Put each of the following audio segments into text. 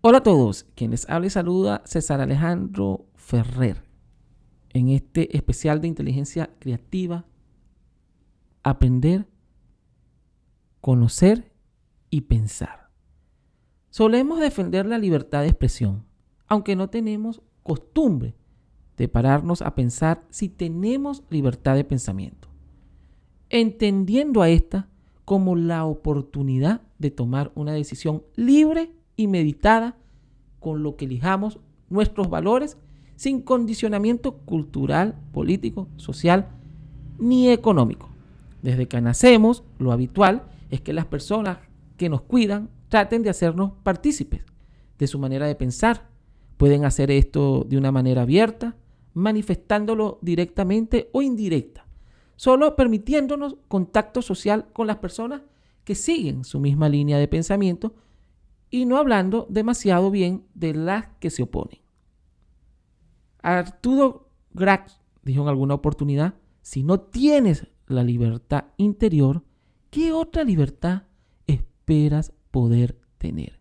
Hola a todos, quien les habla y saluda César Alejandro Ferrer en este especial de inteligencia creativa, aprender, conocer y pensar. Solemos defender la libertad de expresión, aunque no tenemos costumbre de pararnos a pensar si tenemos libertad de pensamiento, entendiendo a esta como la oportunidad de tomar una decisión libre y meditada con lo que elijamos nuestros valores sin condicionamiento cultural, político, social ni económico. Desde que nacemos, lo habitual es que las personas que nos cuidan traten de hacernos partícipes de su manera de pensar. Pueden hacer esto de una manera abierta, manifestándolo directamente o indirecta, solo permitiéndonos contacto social con las personas que siguen su misma línea de pensamiento y no hablando demasiado bien de las que se oponen. Arturo Grax dijo en alguna oportunidad: si no tienes la libertad interior, ¿qué otra libertad esperas poder tener?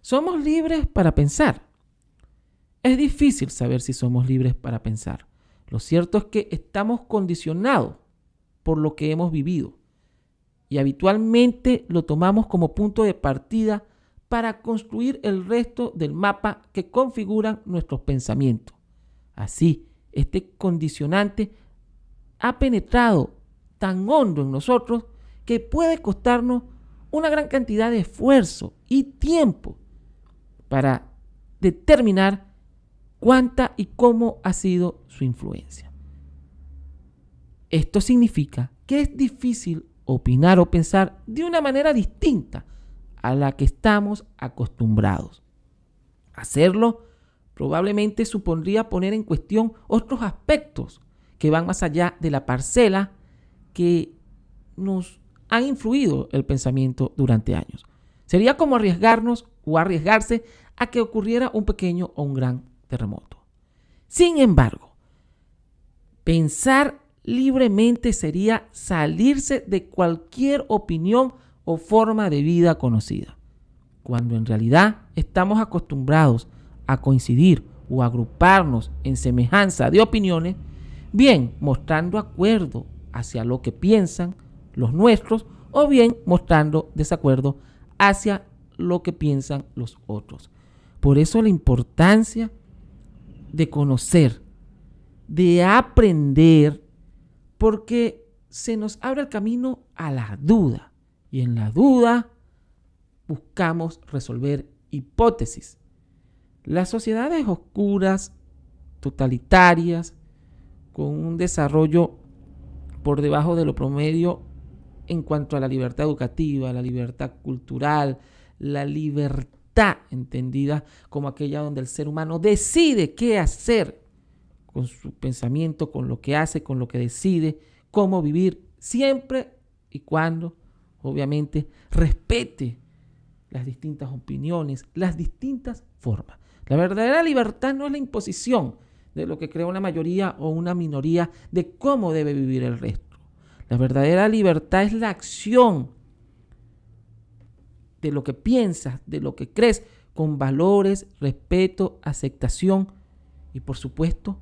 Somos libres para pensar. Es difícil saber si somos libres para pensar. Lo cierto es que estamos condicionados por lo que hemos vivido y habitualmente lo tomamos como punto de partida para construir el resto del mapa que configuran nuestros pensamientos. Así, este condicionante ha penetrado tan hondo en nosotros que puede costarnos una gran cantidad de esfuerzo y tiempo para determinar cuánta y cómo ha sido su influencia. Esto significa que es difícil opinar o pensar de una manera distinta a la que estamos acostumbrados. Hacerlo probablemente supondría poner en cuestión otros aspectos que van más allá de la parcela que nos han influido el pensamiento durante años. Sería como arriesgarnos o arriesgarse a que ocurriera un pequeño o un gran terremoto. Sin embargo, pensar libremente sería salirse de cualquier opinión o forma de vida conocida, cuando en realidad estamos acostumbrados a coincidir o agruparnos en semejanza de opiniones, bien mostrando acuerdo hacia lo que piensan los nuestros o bien mostrando desacuerdo hacia lo que piensan los otros. Por eso la importancia de conocer, de aprender, porque se nos abre el camino a la duda. Y en la duda buscamos resolver hipótesis. Las sociedades oscuras, totalitarias, con un desarrollo por debajo de lo promedio en cuanto a la libertad educativa, la libertad cultural, la libertad entendida como aquella donde el ser humano decide qué hacer con su pensamiento, con lo que hace, con lo que decide, cómo vivir, siempre y cuando obviamente respete las distintas opiniones, las distintas formas. La verdadera libertad no es la imposición de lo que crea una mayoría o una minoría de cómo debe vivir el resto. La verdadera libertad es la acción de lo que piensas, de lo que crees, con valores, respeto, aceptación y por supuesto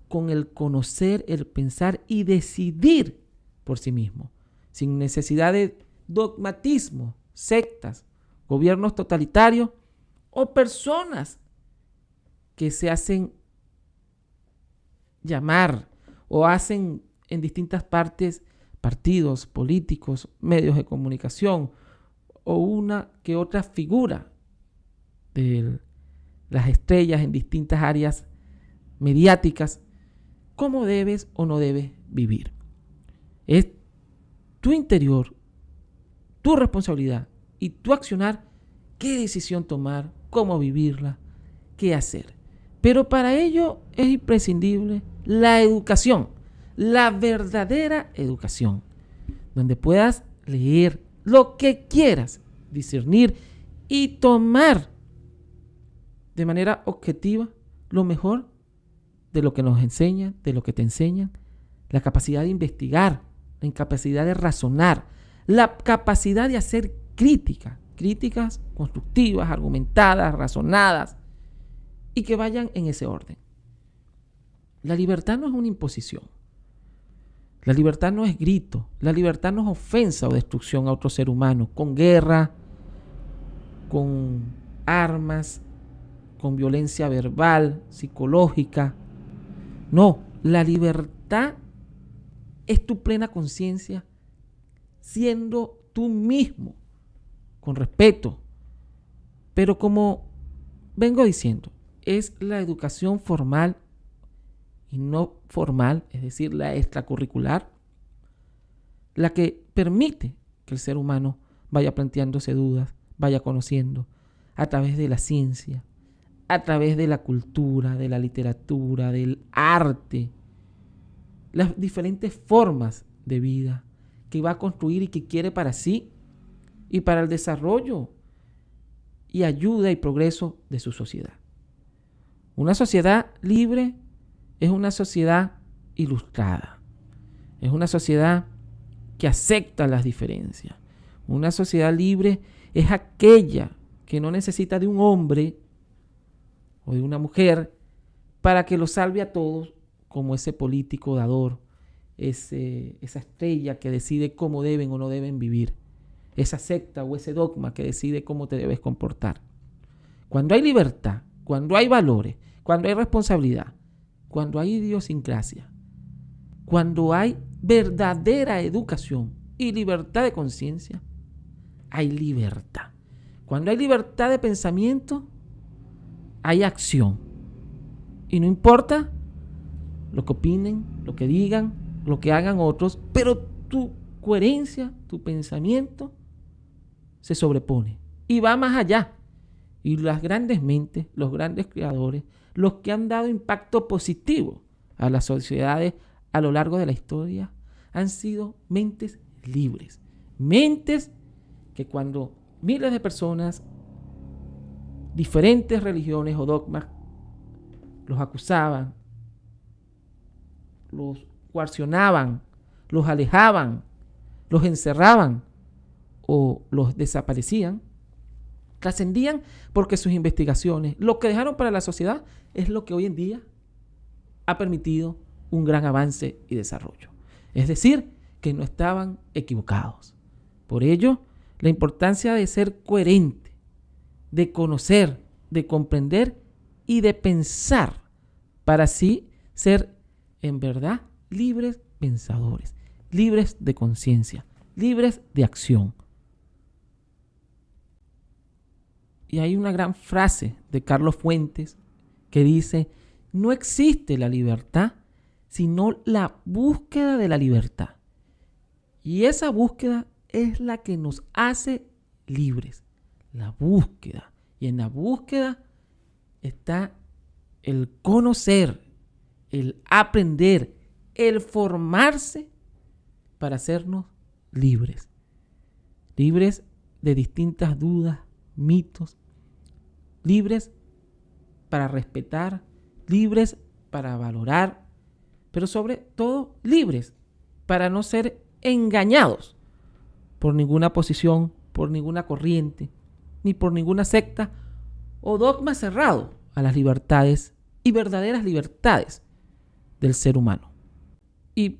con el conocer, el pensar y decidir por sí mismo, sin necesidad de dogmatismo, sectas, gobiernos totalitarios o personas que se hacen llamar o hacen en distintas partes partidos políticos, medios de comunicación o una que otra figura de las estrellas en distintas áreas mediáticas, cómo debes o no debes vivir. Es tu interior, tu responsabilidad y tu accionar, qué decisión tomar, cómo vivirla, qué hacer. Pero para ello es imprescindible la educación, la verdadera educación, donde puedas leer lo que quieras, discernir y tomar de manera objetiva lo mejor de lo que nos enseñan, de lo que te enseñan, la capacidad de investigar, la capacidad de razonar, la capacidad de hacer crítica, críticas constructivas, argumentadas, razonadas y que vayan en ese orden. La libertad no es una imposición. La libertad no es grito. La libertad no es ofensa o destrucción a otro ser humano con guerra, con armas, con violencia verbal, psicológica. No, la libertad es tu plena conciencia siendo tú mismo, con respeto. Pero como vengo diciendo, es la educación formal y no formal, es decir, la extracurricular, la que permite que el ser humano vaya planteándose dudas, vaya conociendo a través de la ciencia, a través de la cultura, de la literatura, del arte, las diferentes formas de vida que va a construir y que quiere para sí y para el desarrollo y ayuda y progreso de su sociedad. Una sociedad libre es una sociedad ilustrada, es una sociedad que acepta las diferencias. Una sociedad libre es aquella que no necesita de un hombre o de una mujer para que lo salve a todos, como ese político dador, esa estrella que decide cómo deben o no deben vivir, esa secta o ese dogma que decide cómo te debes comportar. Cuando hay libertad, cuando hay valores, cuando hay responsabilidad, cuando hay idiosincrasia, cuando hay verdadera educación y libertad de conciencia, hay libertad. Cuando hay libertad de pensamiento, hay acción. Y no importa lo que opinen, lo que digan, lo que hagan otros, pero tu coherencia, tu pensamiento se sobrepone y va más allá. Y las grandes mentes, los grandes creadores, los que han dado impacto positivo a las sociedades a lo largo de la historia, han sido mentes libres. Mentes que cuando miles de personas, diferentes religiones o dogmas, los acusaban, los coaccionaban, los alejaban, los encerraban o los desaparecían, trascendían porque sus investigaciones, lo que dejaron para la sociedad, es lo que hoy en día ha permitido un gran avance y desarrollo. Es decir, que no estaban equivocados. Por ello, la importancia de ser coherente, de conocer, de comprender y de pensar para así ser en verdad libres pensadores, libres de conciencia, libres de acción. Y hay una gran frase de Carlos Fuentes que dice: no existe la libertad sino la búsqueda de la libertad. Y esa búsqueda es la que nos hace libres. La búsqueda. Y en la búsqueda está el conocer, el aprender, el formarse para hacernos libres. Libres de distintas dudas, mitos, libres para respetar, libres para valorar, pero sobre todo libres para no ser engañados por ninguna posición, por ninguna corriente, ni por ninguna secta o dogma cerrado a las libertades y verdaderas libertades del ser humano. Y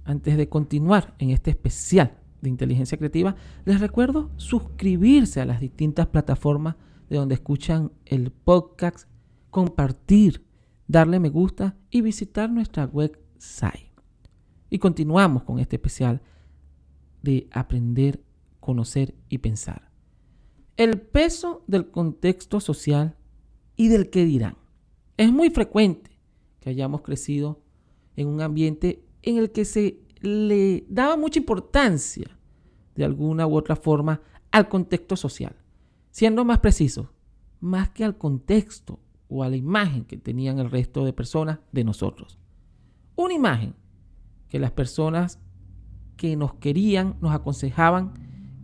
antes de continuar en este especial de inteligencia creativa, les recuerdo suscribirse a las distintas plataformas de donde escuchan el podcast, compartir, darle me gusta y visitar nuestra website. Y continuamos con este especial de aprender, conocer y pensar. El peso del contexto social y del qué dirán. Es muy frecuente que hayamos crecido en un ambiente en el que se le daba mucha importancia de alguna u otra forma al contexto social, siendo más preciso, más que al contexto o a la imagen que tenían el resto de personas de nosotros. Una imagen que las personas que nos querían nos aconsejaban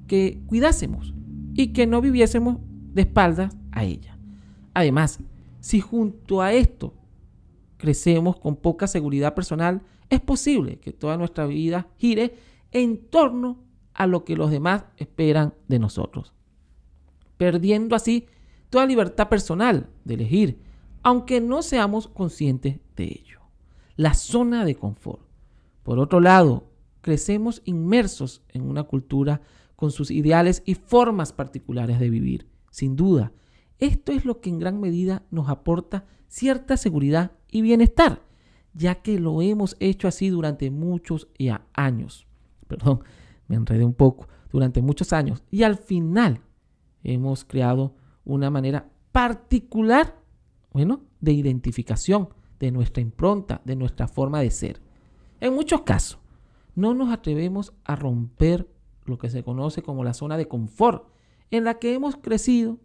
que cuidásemos y que no viviésemos de espaldas a ella. Además, si junto a esto crecemos con poca seguridad personal, es posible que toda nuestra vida gire en torno a lo que los demás esperan de nosotros. perdiendo así toda libertad personal de elegir, aunque no seamos conscientes de ello. La zona de confort. Por otro lado, crecemos inmersos en una cultura con sus ideales y formas particulares de vivir. Sin duda, esto es lo que en gran medida nos aporta cierta seguridad y bienestar, ya que lo hemos hecho así durante muchos años. Perdón, me enredé un poco. Durante muchos años. Y al final hemos creado una manera particular, de identificación de nuestra impronta, de nuestra forma de ser. En muchos casos, no nos atrevemos a romper lo que se conoce como la zona de confort, en la que hemos creído,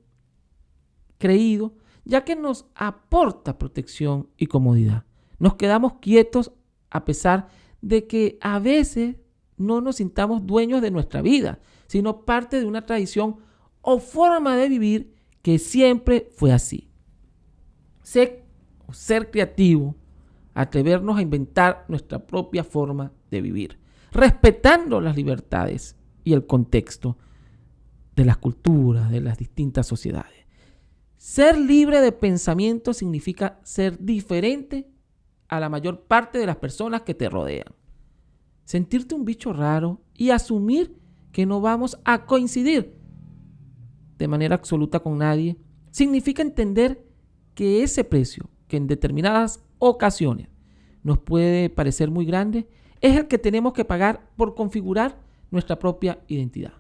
ya que nos aporta protección y comodidad. Nos quedamos quietos a pesar de que a veces no nos sintamos dueños de nuestra vida, sino parte de una tradición o forma de vivir que siempre fue así. Ser creativo, atrevernos a inventar nuestra propia forma de vivir, respetando las libertades y el contexto de las culturas, de las distintas sociedades. Ser libre de pensamiento significa ser diferente a la mayor parte de las personas que te rodean. Sentirte un bicho raro y asumir que no vamos a coincidir de manera absoluta con nadie, significa entender que ese precio, que en determinadas ocasiones nos puede parecer muy grande, es el que tenemos que pagar por configurar nuestra propia identidad.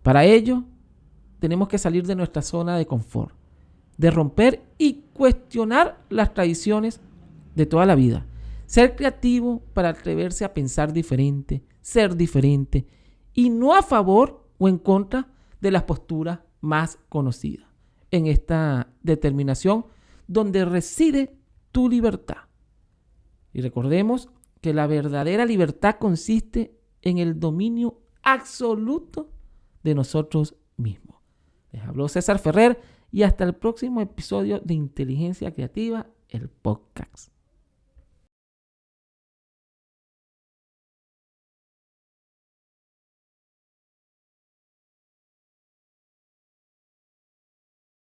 Para ello, tenemos que salir de nuestra zona de confort, de romper y cuestionar las tradiciones de toda la vida. Ser creativo para atreverse a pensar diferente, ser diferente y no a favor o en contra de las posturas más conocidas. En esta determinación donde reside tu libertad. Y recordemos que la verdadera libertad consiste en el dominio absoluto de nosotros mismos. Les habló César Ferrer y hasta el próximo episodio de Inteligencia Creativa, el podcast.